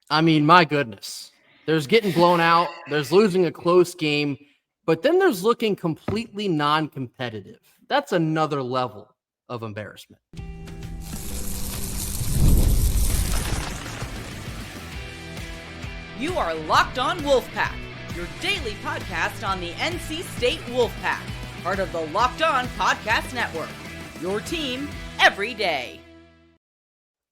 I mean, my goodness. There's getting blown out. There's losing a close game. But then there's looking completely non-competitive. That's another level of embarrassment. You are Locked On Wolfpack, your daily podcast on the NC State Wolfpack, part of the Locked On Podcast Network, your team every day.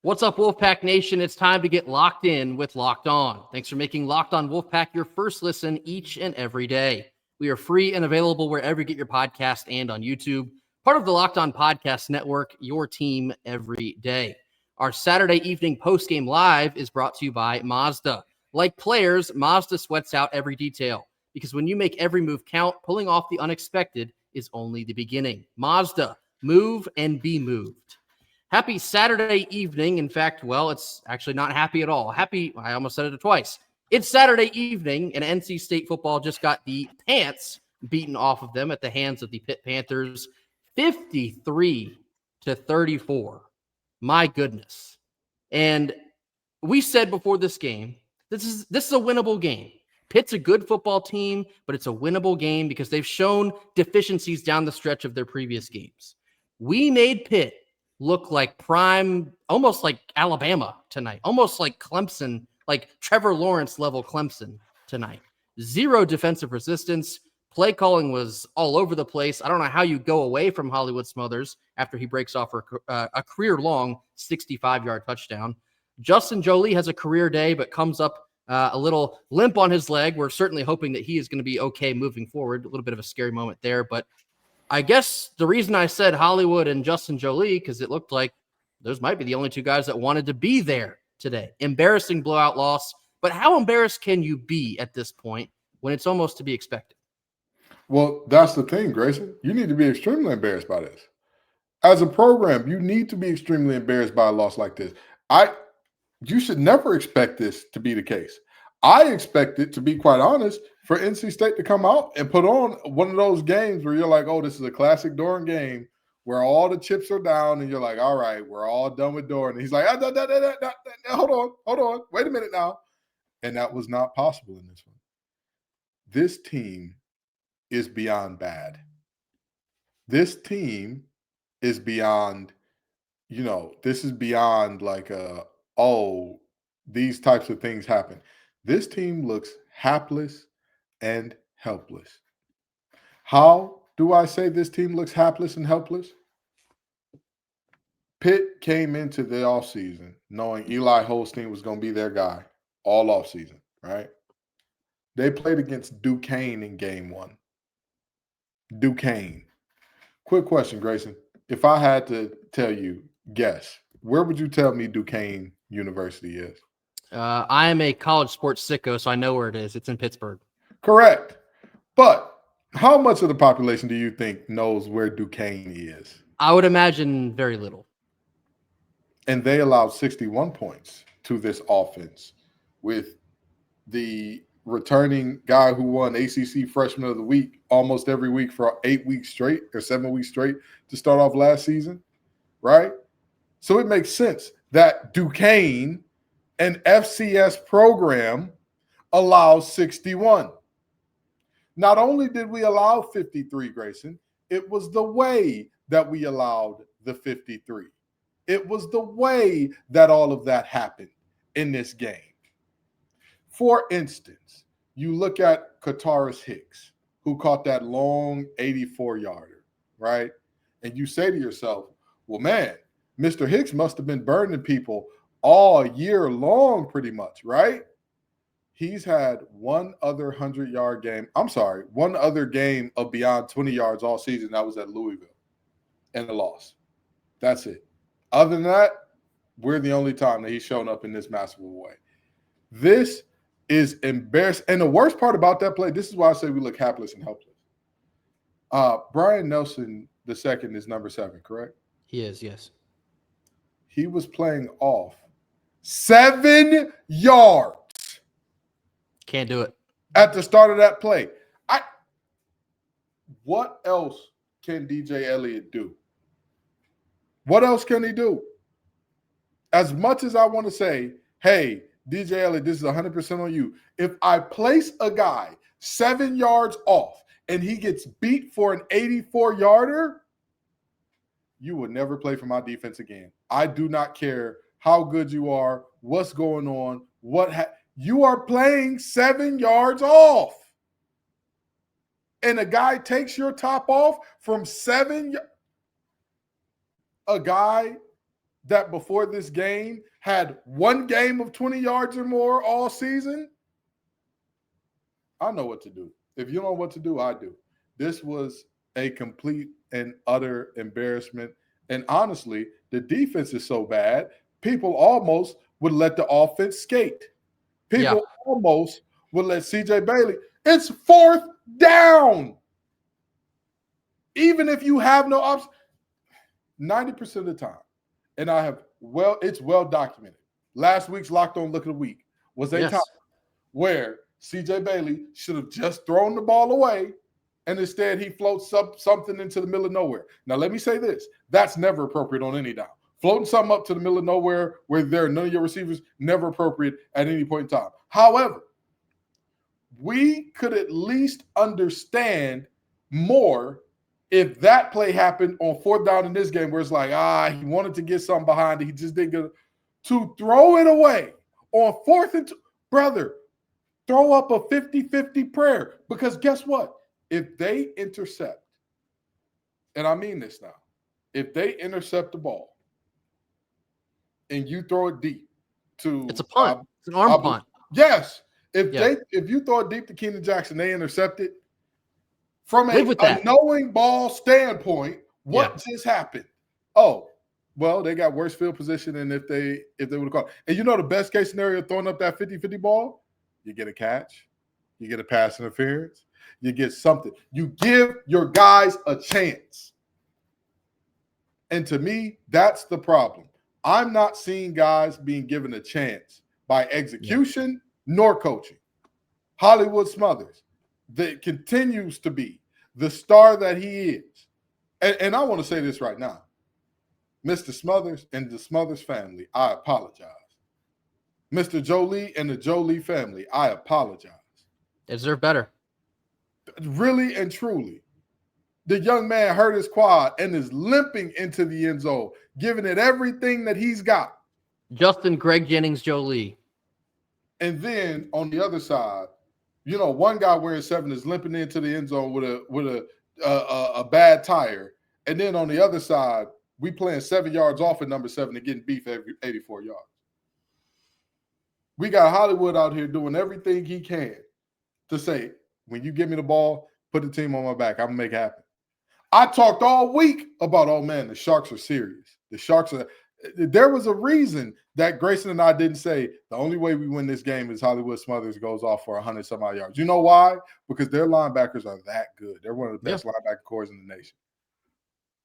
What's up, Wolfpack Nation? It's time to get locked in with Locked On. Thanks for making Locked On Wolfpack your first listen each and every day. We are free and available wherever you get your podcast and on YouTube. Part of the Locked On Podcast Network, your team every day. Our Saturday evening post-game live is brought to you by Mazda. Like players, Mazda sweats out every detail because when you make every move count, pulling off the unexpected is only the beginning. Mazda, move and be moved. Happy Saturday evening. In fact, well, it's actually not happy at all. I almost said it twice. It's Saturday evening, and NC State football just got the pants beaten off of them at the hands of the Pitt Panthers, 53-34. My goodness. And we said before this game, this is a winnable game. Pitt's a good football team, but it's a winnable game because they've shown deficiencies down the stretch of their previous games. We made Pitt look like prime, almost like Alabama tonight, almost like Clemson, like Trevor Lawrence level Clemson tonight. Zero defensive resistance. Play calling was all over the place. I don't know how you go away from Hollywood Smothers after he breaks off a career-long 65-yard touchdown. Justin Jolie has a career day, but comes up a little limp on his leg. We're certainly hoping that he is going to be okay moving forward. A little bit of a scary moment there, but I guess the reason I said Hollywood and Justin Jolie, because it looked like those might be the only two guys that wanted to be there today. Embarrassing blowout loss, but how embarrassed can you be at this point when it's almost to be expected? Well, that's the thing, Grayson. You need to be extremely embarrassed by this. As a program, you need to be extremely embarrassed by a loss like this. You should never expect this to be the case. I expect it, to be quite honest, for NC State to come out and put on one of those games where you're like, oh, this is a classic Doran game where all the chips are down and you're like, all right, we're all done with Doran. And he's like, hold on, wait a minute now. And that was not possible in this one. This team is beyond bad. This team is beyond, this is beyond like these types of things happen. This team looks hapless and helpless. How do I say this team looks hapless and helpless? Pitt came into the offseason knowing Eli Holstein was going to be their guy all offseason, right? They played against Duquesne in game one. Duquesne. Quick question, Grayson. If I had to tell you, guess, where would you tell me Duquesne University is? I am a college sports sicko, so I know where it is. It's in Pittsburgh. Correct. But how much of the population do you think knows where Duquesne is? I would imagine very little. And they allowed 61 points to this offense with the returning guy who won ACC Freshman of the Week almost every week for 8 weeks straight or 7 weeks straight to start off last season, right? So it makes sense that Duquesne, an FCS program, allows 61. Not only did we allow 53, Grayson, it was the way that we allowed the 53. It was the way that all of that happened in this game. For instance, you look at Kataris Hicks, who caught that long 84-yarder, right? And you say to yourself, well, man, Mr. Hicks must have been burning people all year long pretty much, right? He's had one other 100-yard game. One other game of beyond 20 yards all season. That was at Louisville and a loss. That's it. Other than that, we're the only time that he's shown up in this massive way. This is embarrassing. And the worst part about that play, this is why I say we look hapless and helpless. Brian Nelson II is number 7, correct? He is, yes. He was playing off 7 yards. Can't do it. At the start of that play. What else can DJ Elliott do? What else can he do? As much as I want to say, hey, DJ Elliott, this is 100% on you. If I place a guy 7 yards off and he gets beat for an 84-yarder, you will never play for my defense again. I do not care how good you are, what's going on, you are playing 7 yards off. And a guy takes your top off from 7. A guy that before this game had one game of 20 yards or more all season. I know what to do. If you know what to do, I do. This was a complete and utter embarrassment. And honestly, the defense is so bad, people almost would let the offense skate. People almost would let CJ Bailey. It's 4th down. Even if you have no option, 90% of the time, and it's well documented. Last week's Locked On Look of the Week was a time where CJ Bailey should have just thrown the ball away, and instead he floats something into the middle of nowhere. Now, let me say this. That's never appropriate on any down. Floating something up to the middle of nowhere where there are none of your receivers, never appropriate at any point in time. However, we could at least understand more if that play happened on 4th down in this game where it's like, he wanted to get something behind it. He just didn't get it. To throw it away on 4th and 2, brother, throw up a 50-50 prayer. Because guess what? If they intercept, and I mean this now, if they intercept the ball and you throw it deep to... It's a punt. It's an arm punt. Yes. If you throw it deep to Keenan Jackson, they intercept it. From a knowing ball standpoint, what just happened? Oh, well, they got worse field position than if they would have caught. And you know the best case scenario throwing up that 50-50 ball? You get a catch. You get a pass interference. You get something. You give your guys a chance. And to me, that's the problem. I'm not seeing guys being given a chance by execution nor coaching. Hollywood Smothers, that continues to be the star that he is. And I want to say this right now. Mr. Smothers and the Smothers family, I apologize. Mr. Jolie and the Jolie family, I apologize. They deserve better. Really and truly. The young man hurt his quad and is limping into the end zone, giving it everything that he's got. Justin Greg Jennings Jolie. And then on the other side, one guy wearing 7 is limping into the end zone with a bad tire. And then on the other side, we playing 7 yards off at number 7 and getting beef every 84 yards. We got Hollywood out here doing everything he can to say, when you give me the ball, put the team on my back. I'm going to make it happen. I talked all week about, the Sharks are serious. There was a reason that Grayson and I didn't say the only way we win this game is Hollywood Smothers goes off for 100-some-odd yards. You know why? Because their linebackers are that good. They're one of the best linebacker corps in the nation.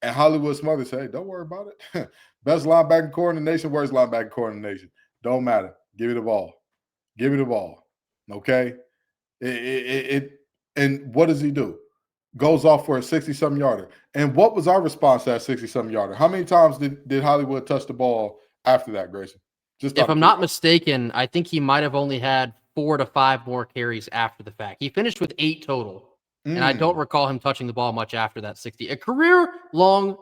And Hollywood Smothers say, don't worry about it. Best linebacker corps in the nation, worst linebacker corps in the nation. Don't matter. Give me the ball. Give me the ball. Okay? And what does he do? Goes off for a 60-something yarder. And what was our response to that 60-something yarder? How many times did Hollywood touch the ball after that, Grayson? If I'm not mistaken, I think he might have only had 4 to 5 more carries after the fact. He finished with 8 total. And I don't recall him touching the ball much after that 60. A career-long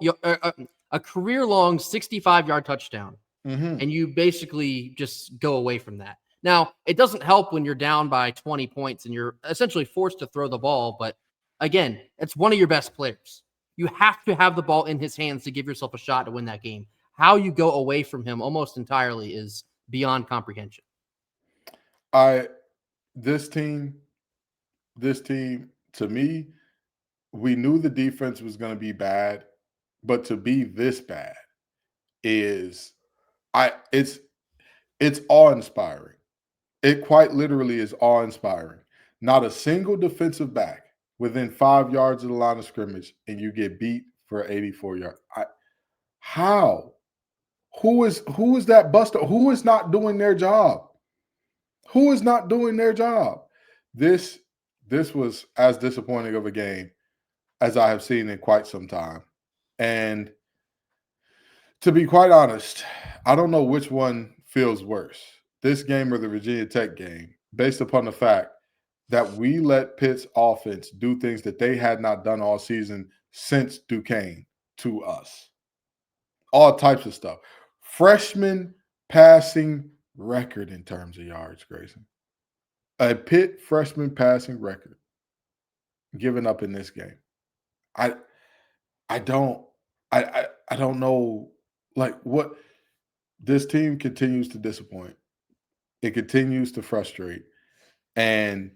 65-yard touchdown. And you basically just go away from that. Now, it doesn't help when you're down by 20 points and you're essentially forced to throw the ball. But again, it's one of your best players. You have to have the ball in his hands to give yourself a shot to win that game. How you go away from him almost entirely is beyond comprehension. This team, to me, we knew the defense was going to be bad, but to be this bad it's awe-inspiring. It quite literally is awe-inspiring. Not a single defensive back within 5 yards of the line of scrimmage, and you get beat for 84 yards. How? Who is that buster? Who is not doing their job? Who is not doing their job? This was as disappointing of a game as I have seen in quite some time. And to be quite honest, I don't know which one feels worse. this game or the Virginia Tech game based upon the fact that we let Pitt's offense do things that they had not done all season since Duquesne to us. All types of stuff. Freshman passing record in terms of yards, Grayson. A Pitt freshman passing record given up in this game. I don't know, like, what this team continues to disappoint. It continues to frustrate, and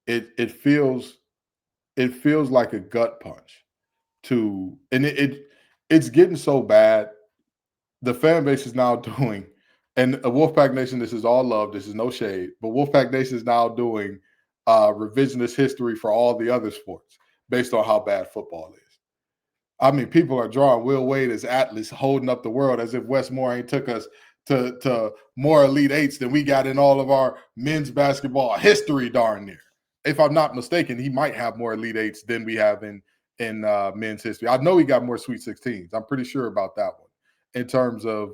it feels like a gut punch to, and it's getting so bad. The fan base is now doing, and Wolfpack Nation, this is all love, this is no shade, but Wolfpack Nation is now doing revisionist history for all the other sports based on how bad football is. I mean, people are drawing Will Wade as Atlas, holding up the world as if Westmore ain't took us to more Elite Eights than we got in all of our men's basketball history, darn near. If I'm not mistaken, he might have more Elite Eights than we have in men's history. I know he got more Sweet 16s. I'm pretty sure about that one in terms of,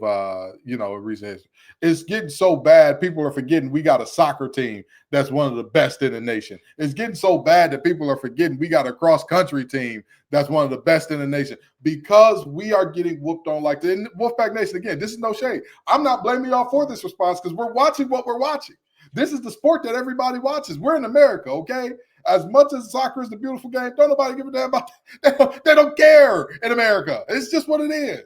recent history. It's getting so bad, people are forgetting we got a soccer team that's one of the best in the nation. It's getting so bad that people are forgetting we got a cross-country team that's one of the best in the nation because we are getting whooped on like this. And Wolfpack Nation, again, this is no shade. I'm not blaming y'all for this response because we're watching what we're watching. This is the sport that everybody watches. We're in America, okay? As much as soccer is the beautiful game, don't nobody give a damn about that. They don't care in America. It's just what it is.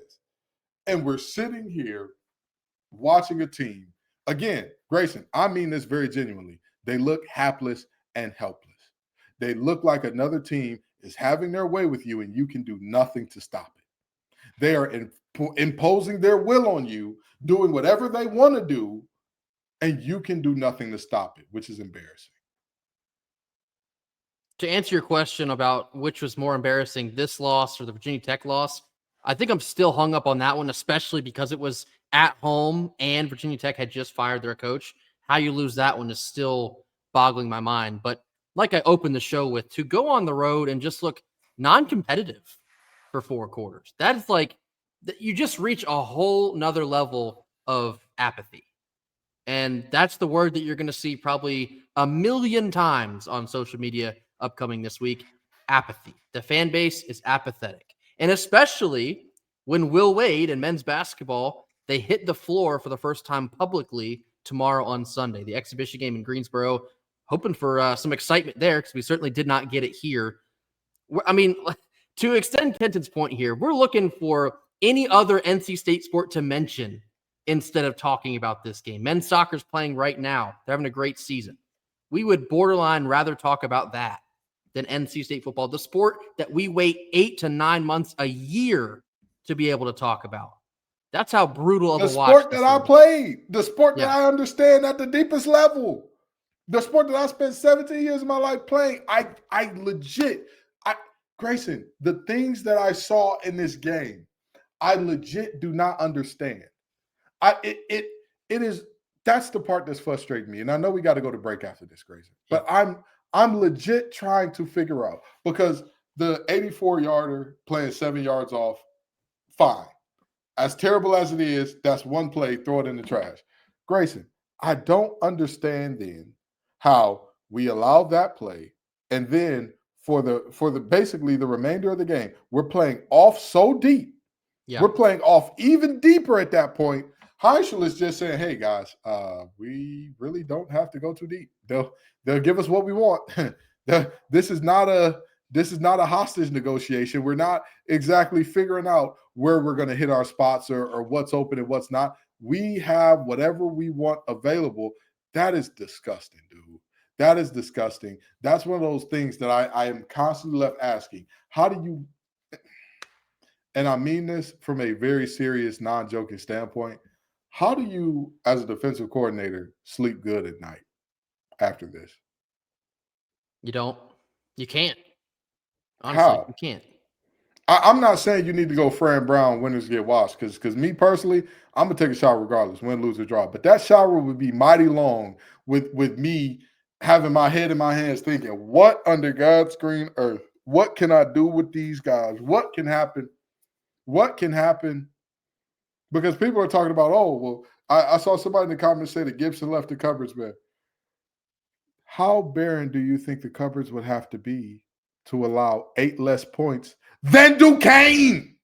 And we're sitting here watching a team. Again, Grayson, I mean this very genuinely. They look hapless and helpless. They look like another team is having their way with you and you can do nothing to stop it. They are imposing their will on you, doing whatever they want to do, and you can do nothing to stop it, which is embarrassing. To answer your question about which was more embarrassing, this loss or the Virginia Tech loss, I think I'm still hung up on that one, especially because it was at home and Virginia Tech had just fired their coach. How you lose that one is still boggling my mind. But like I opened the show with, to go on the road and just look non-competitive for 4 quarters, that's like, you just reach a whole nother level of apathy. And that's the word that you're going to see probably a million times on social media upcoming this week. Apathy. The fan base is apathetic. And especially when Will Wade and men's basketball, they hit the floor for the first time publicly tomorrow on Sunday. The exhibition game in Greensboro, hoping for some excitement there because we certainly did not get it here. I mean, to extend Kenton's point here, we're looking for any other NC State sport to mention instead of talking about this game. Men's soccer is playing right now. They're having a great season. We would borderline rather talk about that than NC State football, the sport that we wait 8 to 9 months a year to be able to talk about. That's how brutal of a watch. The sport that I played, the sport that I understand at the deepest level, the sport that I spent 17 years of my life playing. Grayson, the things that I saw in this game, I legit do not understand. That's the part that's frustrating me. And I know we got to go to break after this, Grayson, but I'm legit trying to figure out, because the 84-yarder playing 7 yards off, fine. As terrible as it is, that's one play, throw it in the trash. Grayson, I don't understand then how we allowed that play, and then for the basically the remainder of the game, we're playing off so deep. Yeah. We're playing off even deeper at that point. Heishel is just saying, hey guys, we really don't have to go too deep. They'll give us what we want. This is not a hostage negotiation. We're not exactly figuring out where we're going to hit our spots or what's open and what's not. We have whatever we want available. That is disgusting, dude. That is disgusting. That's one of those things that I am constantly left asking. How do you, and I mean this from a very serious, non-joking standpoint, how do you, as a defensive coordinator, sleep good at night after this? You don't. You can't. Honestly, you can't. I'm not saying you need to go Fran Brown, winners get washed, because me personally, I'm going to take a shower regardless, win, lose, or draw. But that shower would be mighty long with me having my head in my hands thinking, what under God's green earth? What can I do with these guys? What can happen? What can happen? Because people are talking about, oh, well, I saw somebody in the comments say that Gibson left the cupboards, man. How barren do you think the cupboards would have to be to allow 8 less points than Duquesne?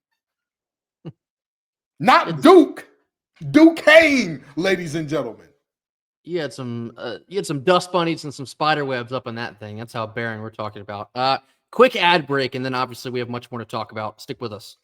Not Duke. Duquesne, ladies and gentlemen. You had some dust bunnies and some spider webs up on that thing. That's how barren we're talking about. Quick ad break, and then obviously we have much more to talk about. Stick with us.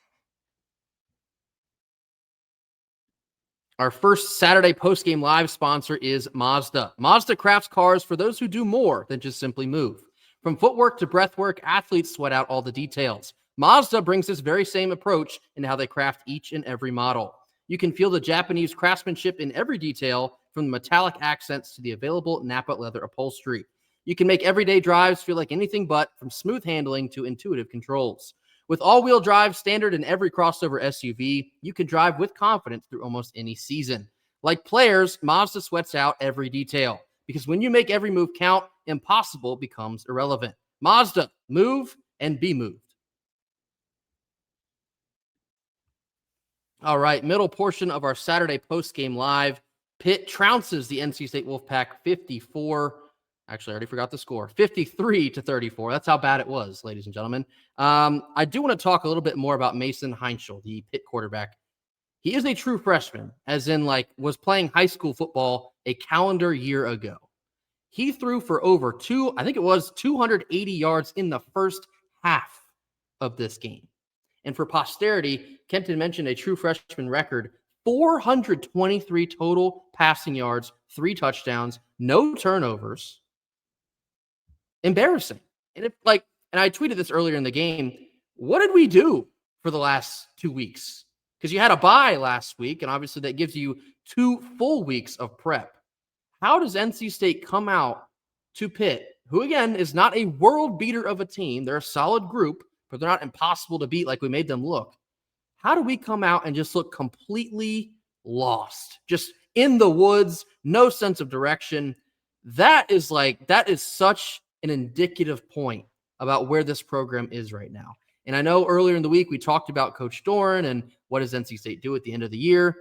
Our first Saturday post-game live sponsor is Mazda. Mazda crafts cars for those who do more than just simply move. From footwork to breathwork, athletes sweat out all the details. Mazda brings this very same approach in how they craft each and every model. You can feel the Japanese craftsmanship in every detail, from the metallic accents to the available Napa leather upholstery. You can make everyday drives feel like anything but, from smooth handling to intuitive controls. With all-wheel drive standard in every crossover SUV, you can drive with confidence through almost any season. Like players, Mazda sweats out every detail, because when you make every move count, impossible becomes irrelevant. Mazda, move and be moved. All right, middle portion of our Saturday post-game live. Pitt trounces the NC State Wolfpack 54. Actually, I already forgot the score. 53-34. That's how bad it was, ladies and gentlemen. I do want to talk a little bit more about Mason Heinschel, the Pitt quarterback. He is a true freshman, as in was playing high school football a calendar year ago. He threw for over 280 yards in the first half of this game. And for posterity, Kenton mentioned a true freshman record, 423 total passing yards, 3 touchdowns, no turnovers. Embarrassing. And I tweeted this earlier in the game. What did we do for the last 2 weeks? Because you had a bye last week, and obviously that gives you 2 full weeks of prep. How does NC State come out to Pitt, who again is not a world beater of a team? They're a solid group, but they're not impossible to beat like we made them look. How do we come out and just look completely lost? Just in the woods, no sense of direction. That is such an indicative point about where this program is right now. And I know earlier in the week we talked about Coach Doran and what does NC State do at the end of the year.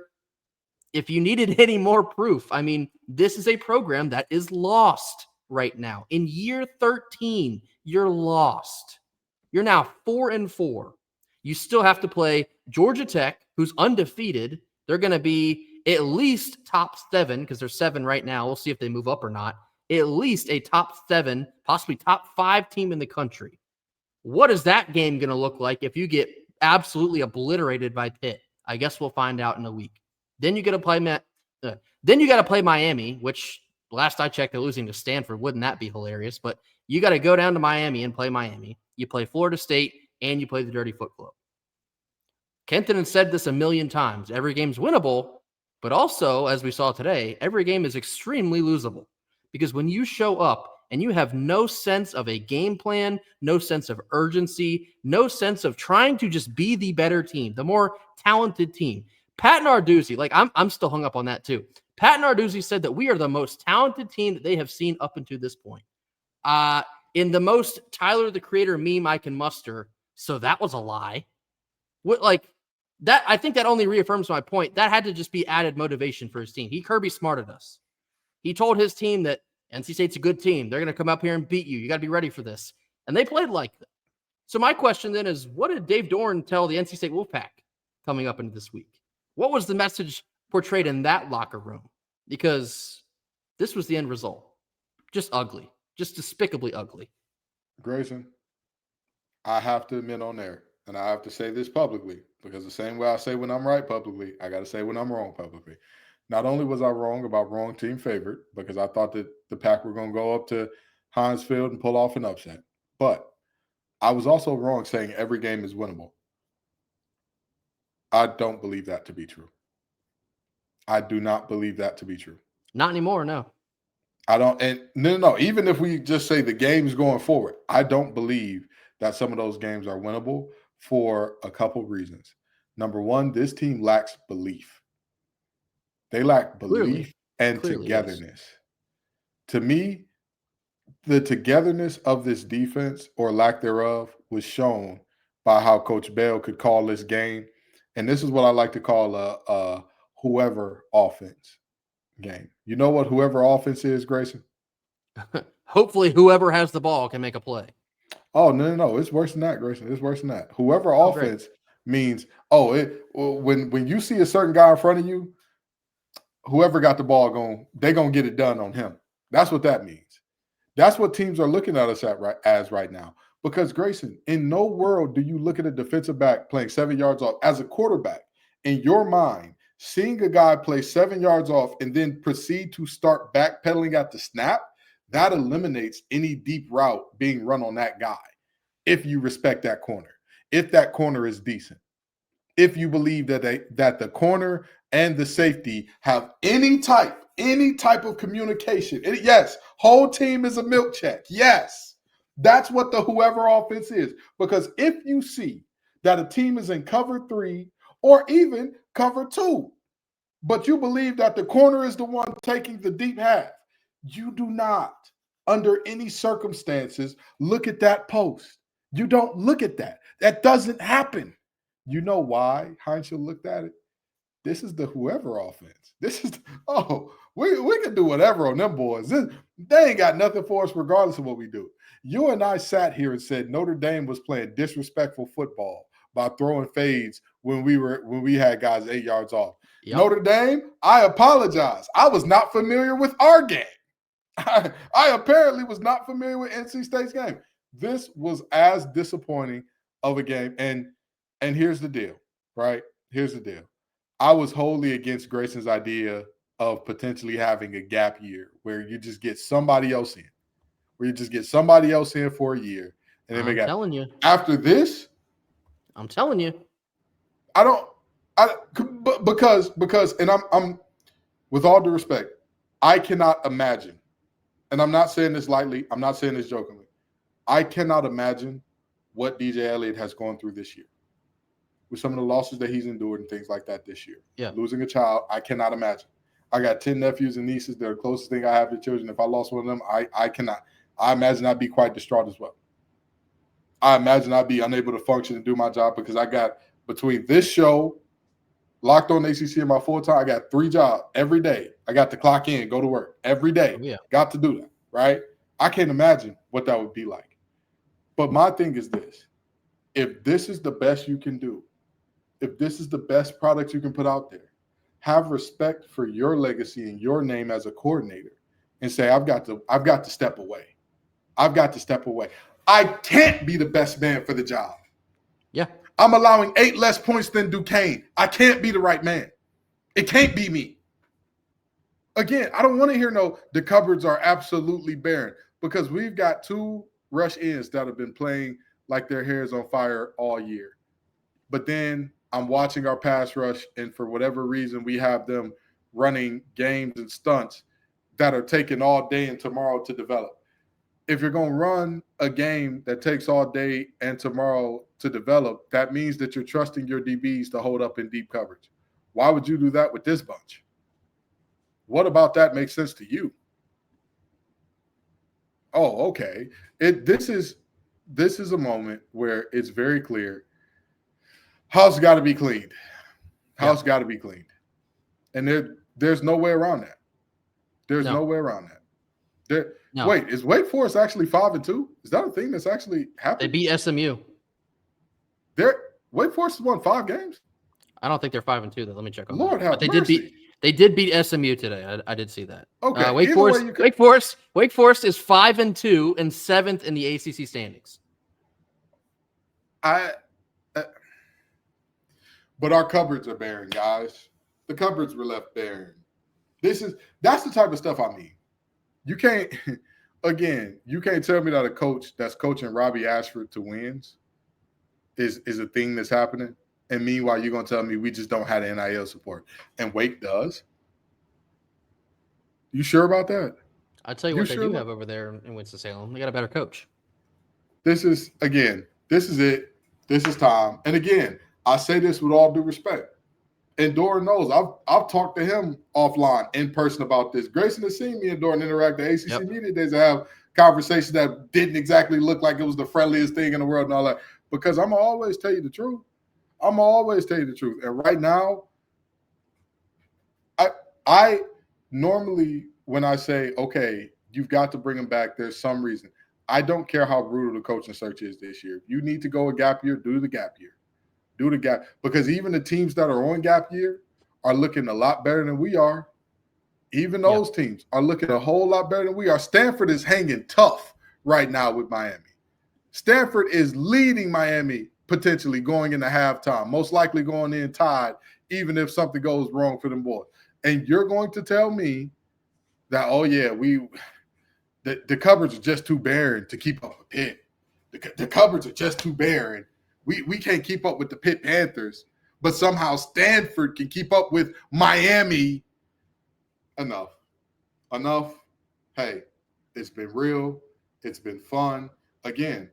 If you needed any more proof, I mean, this is a program that is lost right now. In year 13, you're lost. You're now 4-4. You still have to play Georgia Tech, who's undefeated. They're going to be at least top 7, because they're 7 right now. We'll see if they move up or not. At least a top 7, possibly top 5 team in the country. What is that game going to look like if you get absolutely obliterated by Pitt? I guess we'll find out in a week. Then you got to play Miami, which last I checked, they're losing to Stanford. Wouldn't that be hilarious? But you got to go down to Miami and play Miami. You play Florida State, and you play the Dirty Foot Club. Kenton has said this a million times. Every game's winnable, but also, as we saw today, every game is extremely losable. Because when you show up and you have no sense of a game plan, no sense of urgency, no sense of trying to just be the better team, the more talented team. Pat Narduzzi, I'm still hung up on that too. Pat Narduzzi said that we are the most talented team that they have seen up until this point. In the most Tyler the Creator meme I can muster, so that was a lie. I think that only reaffirms my point. That had to just be added motivation for his team. Kirby smarted us. He told his team that NC State's a good team. They're going to come up here and beat you. You got to be ready for this. And they played like that. So my question then is, what did Dave Doran tell the NC State Wolfpack coming up into this week? What was the message portrayed in that locker room? Because this was the end result. Just ugly. Just despicably ugly. Grayson, I have to admit on there, and I have to say this publicly, because the same way I say when I'm right publicly, I got to say when I'm wrong publicly. Not only was I wrong about wrong team favorite, because I thought that the Pack were going to go up to Heinz Field and pull off an upset, but I was also wrong saying every game is winnable. I don't believe that to be true. I do not believe that to be true. Not anymore, no. I don't, and no. Even if we just say the games going forward, I don't believe that some of those games are winnable for a couple reasons. Number one, this team lacks belief. They lack belief and togetherness. To me, the togetherness of this defense, or lack thereof, was shown by how Coach Bell could call this game. And this is what I like to call a whoever offense game. You know what whoever offense is, Grayson? Hopefully whoever has the ball can make a play. Oh, no. It's worse than that, Grayson. It's worse than that. Whoever offense means, when you see a certain guy in front of you, whoever got the ball they're going to get it done on him. That's what that means. That's what teams are looking at us as right now. Because, Grayson, in no world do you look at a defensive back playing 7 yards off as a quarterback. In your mind, seeing a guy play 7 yards off and then proceed to start backpedaling at the snap, that eliminates any deep route being run on that guy. If you respect that corner, if that corner is decent, if you believe that the corner and the safety have any type of communication. Yes, whole team is a milk check. Yes, that's what the whoever offense is. Because if you see that a team is in cover 3 or even cover 2, but you believe that the corner is the one taking the deep half, you do not, under any circumstances, look at that post. You don't look at that. That doesn't happen. You know why Heinzel looked at it? This is the whoever offense. This is, we can do whatever on them boys. They ain't got nothing for us regardless of what we do. You and I sat here and said Notre Dame was playing disrespectful football by throwing fades when we had guys 8 yards off. Yep. Notre Dame, I apologize. I was not familiar with our game. I apparently was not familiar with NC State's game. This was as disappointing of a game. And here's the deal, right? Here's the deal. I was wholly against Grayson's idea of potentially having a gap year where you just get somebody else in, for a year. And then telling you. After this, I'm telling you. Because I'm with all due respect, I cannot imagine, and I'm not saying this lightly, I'm not saying this jokingly, I cannot imagine what DJ Elliott has gone through this year with some of the losses that he's endured and things like that this year. Yeah. Losing a child, I cannot imagine. I got 10 nephews and nieces. They're the closest thing I have to children. If I lost one of them, I cannot. I imagine I'd be quite distraught as well. I imagine I'd be unable to function and do my job because I got, between this show, Locked On ACC, and my full time, I got 3 jobs every day. I got to clock in, go to work every day. Yeah. Got to do that, right? I can't imagine what that would be like. But my thing is this. If this is the best you can do, if this is the best product you can put out there, have respect for your legacy and your name as a coordinator and say, I've got to step away. I've got to step away. I can't be the best man for the job. Yeah. I'm allowing 8 less points than Duquesne. I can't be the right man. It can't be me. Again, I don't want to hear the cupboards are absolutely barren because we've got 2 rush ends that have been playing like their hair is on fire all year. But then I'm watching our pass rush, and for whatever reason, we have them running games and stunts that are taking all day and tomorrow to develop. If you're going to run a game that takes all day and tomorrow to develop, that means that you're trusting your DBs to hold up in deep coverage. Why would you do that with this bunch? What about that makes sense to you? Oh, okay. This is a moment where it's very clear. House got to be cleaned. House got to be cleaned. And there's no way around that. There's no way around that. No. Wait, is Wake Forest actually 5-2? Is that a thing that's actually happening? They beat SMU. Wake Forest has won 5 games? I don't think they're 5-2 though. Let me check on Lord that. have But mercy. They did beat SMU today. I did see that. Okay. Wake Forest is 5-2 and 7th in the ACC standings. But our cupboards are barren, guys. The cupboards were left barren. That's the type of stuff I mean. You can't tell me that a coach that's coaching Robbie Ashford to wins is a thing that's happening. And meanwhile, you're going to tell me we just don't have the NIL support. And Wake does? You sure about that? I'll tell you what they do have over there in Winston-Salem. They got a better coach. This is it. This is time. And again, I say this with all due respect. And Doran knows I've talked to him offline in person about this. Grayson has seen me and Doran interact at ACC Media Days and have conversations that didn't exactly look like it was the friendliest thing in the world and all that. Because I'm going to always tell you the truth. And right now, I normally, when I say, okay, you've got to bring him back, there's some reason. I don't care how brutal the coaching search is this year. If you need to go a gap year, do the gap year. Do the gap. Because even the teams that are on gap year are looking a lot better than we are. Even those teams are looking a whole lot better than we are. Stanford is hanging tough right now with Miami. Stanford is leading Miami potentially going into halftime, most likely going in tied, even if something goes wrong for them boys. And you're going to tell me that, oh, yeah, the cupboards are just too barren to keep up with Pitt. The cupboards are just too barren. We can't keep up with the Pitt Panthers, but somehow Stanford can keep up with Miami. Enough. Hey, it's been real. It's been fun. Again,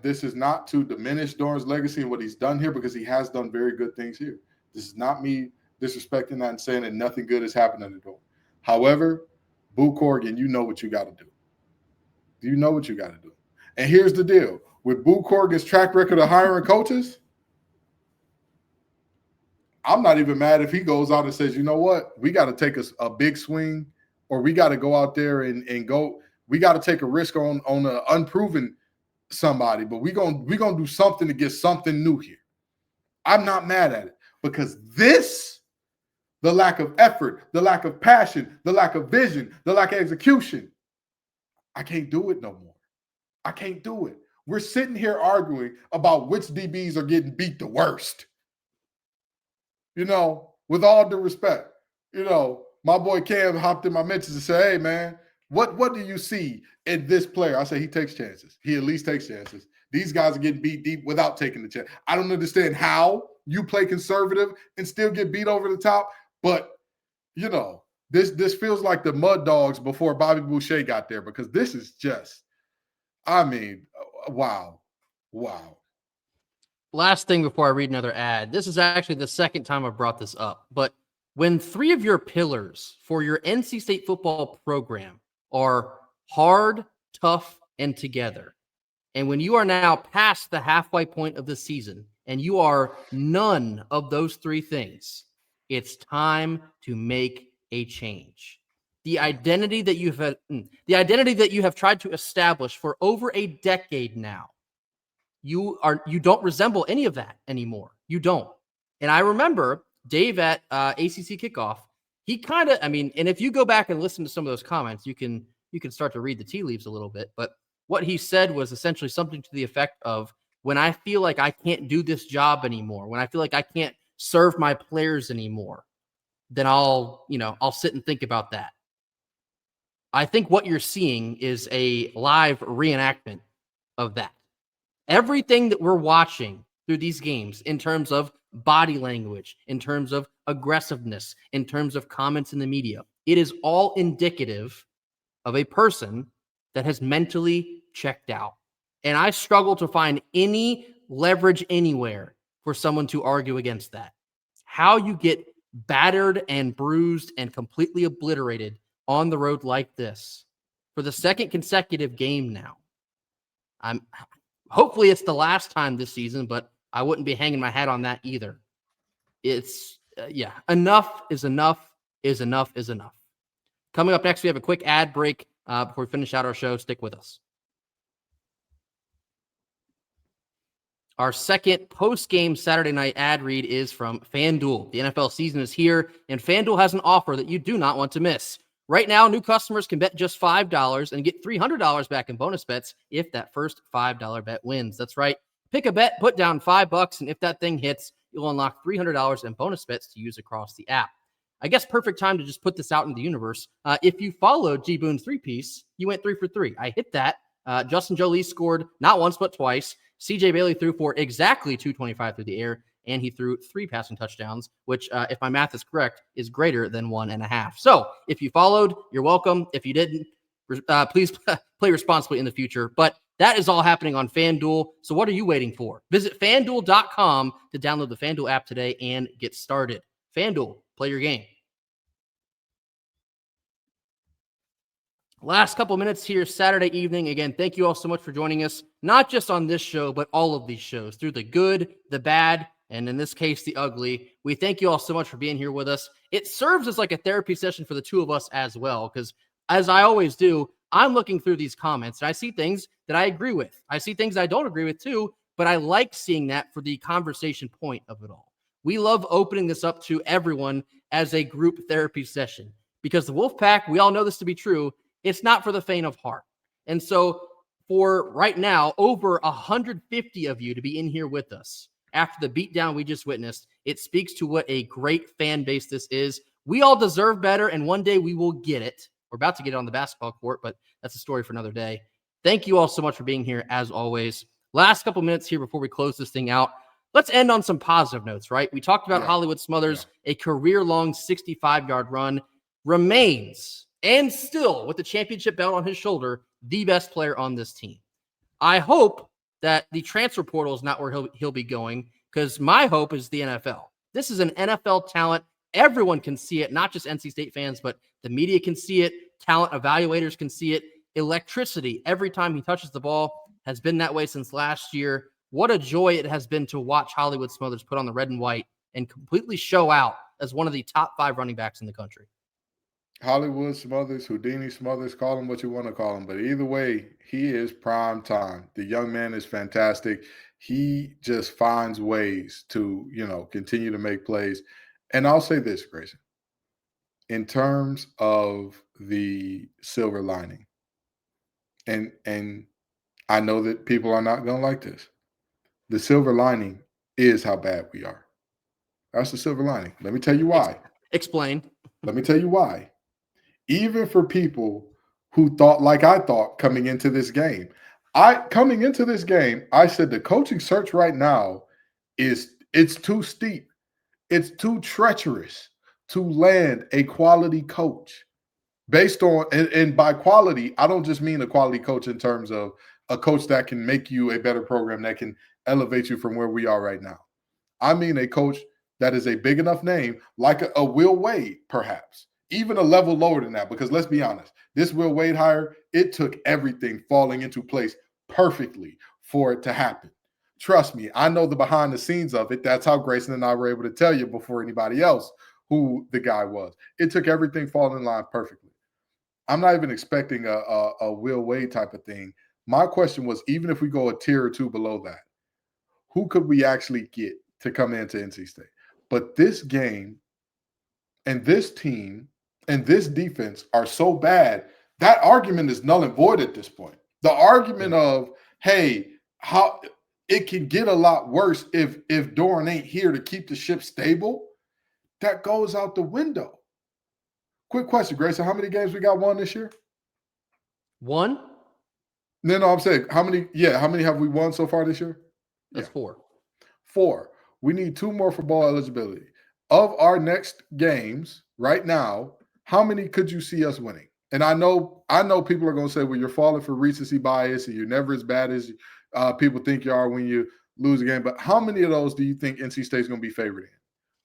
this is not to diminish Doran's legacy and what he's done here, because he has done very good things here. This is not me disrespecting that and saying that nothing good has happened under Doran. However, Boo Corrigan, you know what you got to do. You know what you got to do. And here's the deal. With Boo Corrigan's track record of hiring coaches, I'm not even mad if he goes out and says, you know what, we got to take a big swing, or we got to go out there and go. We got to take a risk on an unproven somebody, but we're gonna do something to get something new here. I'm not mad at it, because the lack of effort, the lack of passion, the lack of vision, the lack of execution, I can't do it no more. I can't do it. We're sitting here arguing about which DBs are getting beat the worst. With all due respect, my boy Cam hopped in my mentions and said, hey, man, what do you see in this player? I say he takes chances. He at least takes chances. These guys are getting beat deep without taking the chance. I don't understand how you play conservative and still get beat over the top, but, this feels like the Mud Dogs before Bobby Boucher got there, because this is just, wow. Last thing before I read another ad. This is actually the second time I've brought this up, but when three of your pillars for your NC State football program are hard, tough, and together, and when you are now past the halfway point of the season and you are none of those three things, it's time to make a change. The identity that you have tried to establish for over a decade now, you don't resemble any of that anymore. You don't. And I remember Dave at ACC Kickoff, he kind of, and if you go back and listen to some of those comments, you can start to read the tea leaves a little bit. But what he said was essentially something to the effect of, when I feel like I can't do this job anymore, when I feel like I can't serve my players anymore, then I'll sit and think about that. I think what you're seeing is a live reenactment of that. Everything that we're watching through these games, in terms of body language, in terms of aggressiveness, in terms of comments in the media, it is all indicative of a person that has mentally checked out. And I struggle to find any leverage anywhere for someone to argue against that. How you get battered and bruised and completely obliterated on the road like this for the second consecutive game now. Hopefully it's the last time this season, but I wouldn't be hanging my hat on that either. It's, enough is enough is enough is enough. Coming up next, we have a quick ad break before we finish out our show. Stick with us. Our second post-game Saturday night ad read is from FanDuel. The NFL season is here, and FanDuel has an offer that you do not want to miss. Right now, new customers can bet just $5 and get $300 back in bonus bets if that first $5 bet wins. That's right. Pick a bet, put down $5, and if that thing hits, you'll unlock $300 in bonus bets to use across the app. I guess perfect time to just put this out in the universe. If you followed G Boone's three-piece, you went 3 for 3. I hit that. Justin Jolie scored not once but twice. CJ Bailey threw for exactly 225 through the air, and he threw 3 passing touchdowns, which, if my math is correct, is greater than 1.5. So if you followed, you're welcome. If you didn't, please play responsibly in the future. But that is all happening on FanDuel. So what are you waiting for? Visit FanDuel.com to download the FanDuel app today and get started. FanDuel, play your game. Last couple minutes here Saturday evening. Again, thank you all so much for joining us, not just on this show, but all of these shows, through the good, the bad, and in this case, the ugly. We thank you all so much for being here with us. It serves as like a therapy session for the two of us as well, because as I always do, I'm looking through these comments and I see things that I agree with. I see things I don't agree with too, but I like seeing that for the conversation point of it all. We love opening this up to everyone as a group therapy session because the Wolfpack, we all know this to be true, it's not for the faint of heart. And so for right now, over 150 of you to be in here with us after the beatdown we just witnessed, it speaks to what a great fan base this is. We all deserve better, and one day we will get it. We're about to get it on the basketball court, but that's a story for another day. Thank you all so much for being here, as always. Last couple minutes here before we close this thing out. Let's end on some positive notes, right? We talked about Hollywood Smothers, a career-long 65-yard run, remains, and still with the championship belt on his shoulder, the best player on this team. I hope that the transfer portal is not where he'll be going, because my hope is the NFL. This is an NFL talent. Everyone can see it, not just NC State fans, but the media can see it. Talent evaluators can see it. Electricity every time he touches the ball has been that way since last year. What a joy it has been to watch Hollywood Smothers put on the red and white and completely show out as one of the top 5 running backs in the country. Hollywood Smothers, Houdini Smothers, call him what you want to call him. But either way, he is prime time. The young man is fantastic. He just finds ways to, continue to make plays. And I'll say this, Grayson, in terms of the silver lining, and I know that people are not going to like this. The silver lining is how bad we are. That's the silver lining. Let me tell you why. Explain. Let me tell you why. Even for people who thought like I thought coming into this game, I said the coaching search right now it's too steep. It's too treacherous to land a quality coach based on, and by quality, I don't just mean a quality coach in terms of a coach that can make you a better program, that can elevate you from where we are right now. I mean a coach that is a big enough name, like a Will Wade, perhaps, even a level lower than that, because let's be honest, this Will Wade hire, it took everything falling into place perfectly for it to happen. Trust me, I know the behind the scenes of it. That's how Grayson and I were able to tell you before anybody else who the guy was. It took everything falling in line perfectly. I'm not even expecting a Will Wade type of thing. My question was, even if we go a tier or two below that, who could we actually get to come into NC State? But this game and this team and this defense are so bad, that argument is null and void at this point. The argument of, hey, how it can get a lot worse if Doran ain't here to keep the ship stable, that goes out the window. Quick question, Grayson, how many games we got won this year? 1? No, I'm saying how many have we won so far this year? That's 4. 4. We need 2 more for bowl eligibility. Of our next games right now, how many could you see us winning? And I know people are going to say, well, you're falling for recency bias and you're never as bad as people think you are when you lose a game. But how many of those do you think NC State's going to be favored in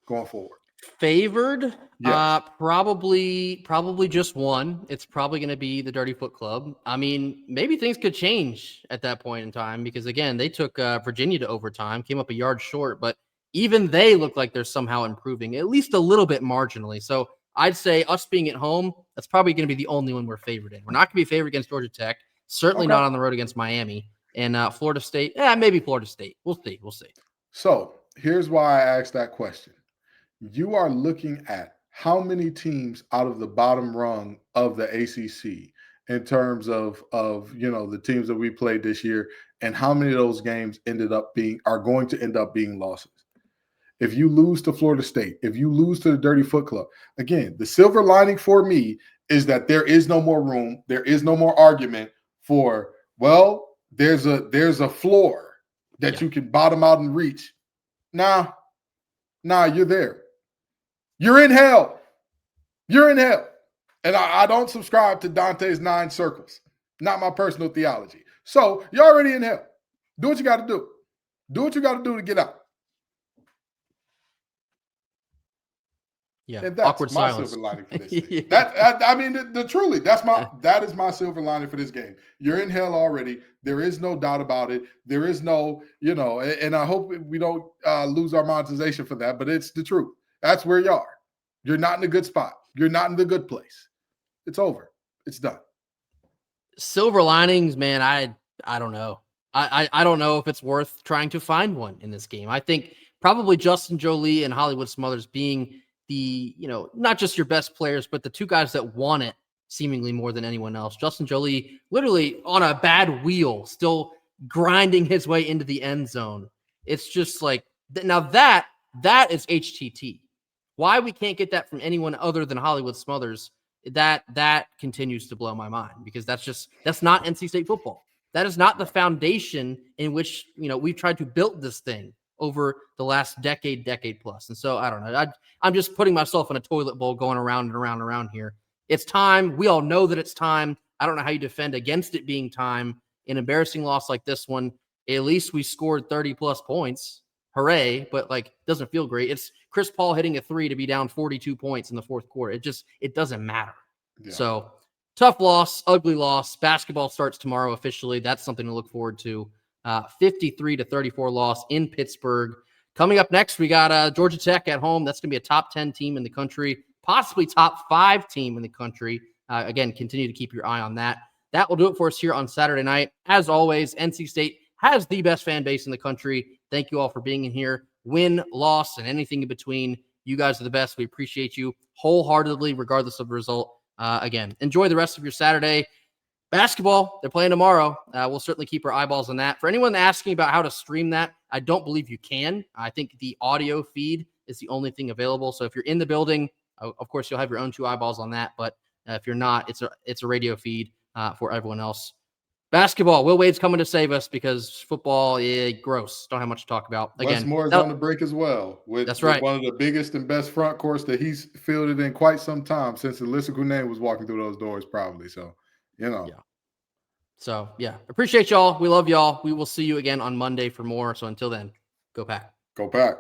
going forward? Favored? Yes. Probably just one. It's probably going to be the Dirty Foot Club. I mean, maybe things could change at that point in time because, again, they took Virginia to overtime, came up a yard short, but even they look like they're somehow improving, at least a little bit marginally. So I'd say us being at home, that's probably going to be the only one we're favored in. We're not going to be favored against Georgia Tech, certainly not on the road against Miami. And Florida State, maybe Florida State. We'll see. So here's why I asked that question. You are looking at how many teams out of the bottom rung of the ACC in terms of the teams that we played this year, and how many of those games are going to end up being losses. If you lose to Florida State, if you lose to the Dirty Foot Club, again, the silver lining for me is that there is no more room, there is no more argument for, well, there's a floor that you can bottom out and reach. Nah, you're there. You're in hell. And I don't subscribe to Dante's 9 circles. Not my personal theology. So you're already in hell. Do what you got to do. Do what you got to do to get out. Yeah. And that's Awkward my silence. silver lining for this Yeah. thing. I mean, truly, that is my silver lining for this game. You're in hell already. There is no doubt about it. There is no, and I hope we don't lose our monetization for that, but it's the truth. That's where you are. You're not in a good spot. You're not in the good place. It's over. It's done. Silver linings, man, I don't know. I don't know if it's worth trying to find one in this game. I think probably Justin Jolie and Hollywood Smothers being the, not just your best players, but the two guys that want it seemingly more than anyone else. Justin Jolie literally on a bad wheel, still grinding his way into the end zone. It's just like, now that is HTT. Why we can't get that from anyone other than Hollywood Smothers, that continues to blow my mind, because that's not NC State football. That is not the foundation in which, we've tried to build this thing over the last decade plus. And so I don't know. I'm just putting myself in a toilet bowl going around and around and around here. It's time. We all know that it's time. I don't know how you defend against it being time. An embarrassing loss like this one, at least we scored 30 plus points. Hooray. But doesn't feel great. It's Chris Paul hitting a 3 to be down 42 points in the fourth quarter. It doesn't matter. Yeah. So tough loss, ugly loss. Basketball starts tomorrow officially. That's something to look forward to. 53-34 loss in Pittsburgh. Coming up next, we got Georgia Tech at home. That's going to be a top 10 team in the country, possibly top 5 team in the country. Again, continue to keep your eye on that. That will do it for us here on Saturday night. As always, NC State has the best fan base in the country. Thank you all for being in here. Win, loss, and anything in between. You guys are the best. We appreciate you wholeheartedly, regardless of the result. Again, enjoy the rest of your Saturday. Basketball, they're playing tomorrow. We'll certainly keep our eyeballs on that. For anyone asking about how to stream that, I don't believe you can. I think the audio feed is the only thing available. So if you're in the building, of course, you'll have your own 2 eyeballs on that. But if you're not, it's a radio feed for everyone else. Basketball, Will Wade's coming to save us because football, gross. Don't have much to talk about. Again, Wes Moore is on the break as well. That's right. One of the biggest and best front courts that he's fielded in quite some time since Alyssa Grenade was walking through those doors, probably. So, Yeah. So, appreciate y'all. We love y'all. We will see you again on Monday for more. So until then, go Pack. Go Pack.